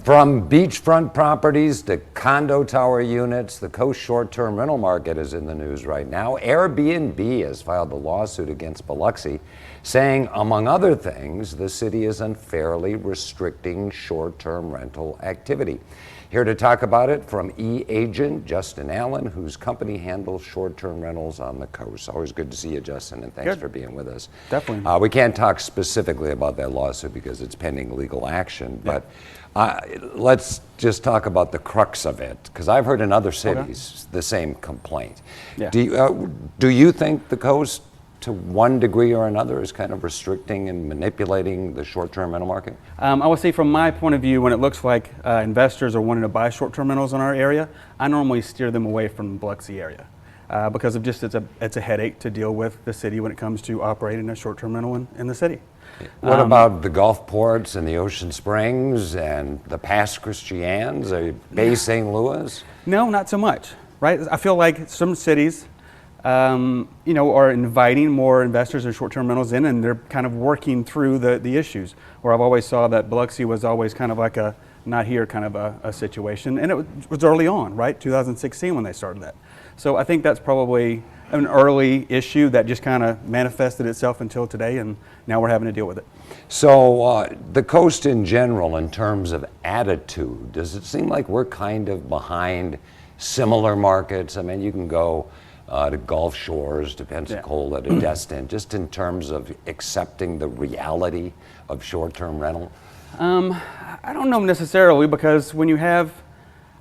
From beachfront properties to condo tower units, the coast short-term rental market is in the news right now. Airbnb has filed a lawsuit against Biloxi, saying, among other things, the city is unfairly restricting short-term rental activity. Here to talk about it from eAgent, Justin Allen, whose company handles short-term rentals on the coast. Always good to see you, Justin, and thanks for being with us. Definitely. We can't talk specifically about that lawsuit because it's pending legal action, but let's just talk about the crux of it, because I've heard in other cities the same complaint. Yeah. Do you think the coast, to one degree or another, is kind of restricting and manipulating the short-term rental market? I would say from my point of view, when it looks like investors are wanting to buy short-term rentals in our area, I normally steer them away from the Biloxi area because of just it's a headache to deal with the city when it comes to operating a short-term rental in the city. What about the Gulfports and the Ocean Springs and the Pass Christians, Bay St. Louis? No, not so much, right? I feel like some cities are inviting more investors and short-term rentals in, and they're kind of working through the issues. Where I've always saw that Biloxi was always kind of like a not here kind of a situation, and it was early on, right? 2016 when they started that. So I think that's probably an early issue that just kind of manifested itself until today, and now we're having to deal with it. So the coast in general, in terms of attitude, does it seem like we're kind of behind similar markets? I mean, you can go to Gulf Shores, to Pensacola, to Destin, just in terms of accepting the reality of short-term rental? I don't know necessarily, because when you have,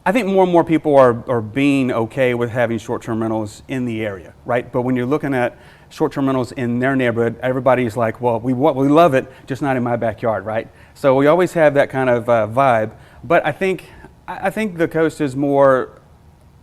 I think more and more people are being okay with having short-term rentals in the area, right? But when you're looking at short-term rentals in their neighborhood, everybody's like, well, we love it, just not in my backyard, right? So we always have that kind of vibe. But I think the coast is more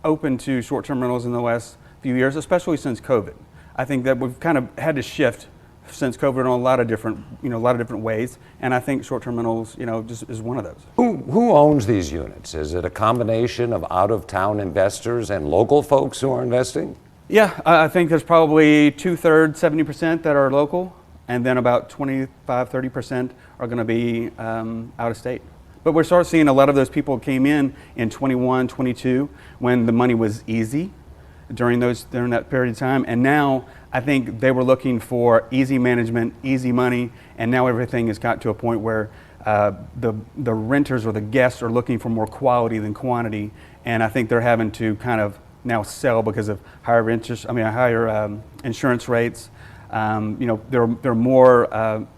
open to short-term rentals in the last few years, especially since COVID. I think that we've kind of had to shift since COVID in a lot of different ways, and I think short-term rentals, just is one of those. Who owns these units? Is it a combination of out-of-town investors and local folks who are investing? Yeah, I think there's probably 2/3, 70% that are local, and then about 25, 30% are going to be out of state. But we're starting seeing a lot of those people came in 21, 22, when the money was easy during that period of time, and now I think they were looking for easy management, easy money, and now everything has got to a point where the renters or the guests are looking for more quality than quantity, and I think they're having to kind of now sell because of higher insurance rates. There are more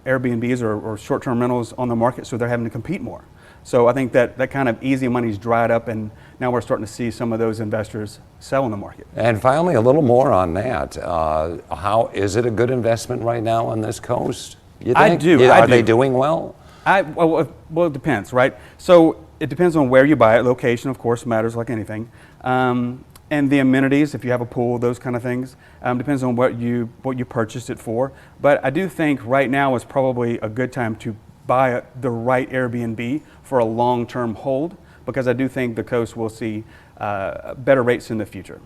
Airbnbs or short-term rentals on the market, so they're having to compete more. So I think that kind of easy money's dried up, and now we're starting to see some of those investors sell in the market. And finally, a little more on that. How is it a good investment right now on this coast? You think? I do. Are they doing well? Well, it depends, right? So it depends on where you buy it. Location, of course, matters like anything. And the amenities, if you have a pool, those kind of things, depends on what you purchased it for. But I do think right now is probably a good time to buy the right Airbnb for a long-term hold, because I do think the coast will see better rates in the future.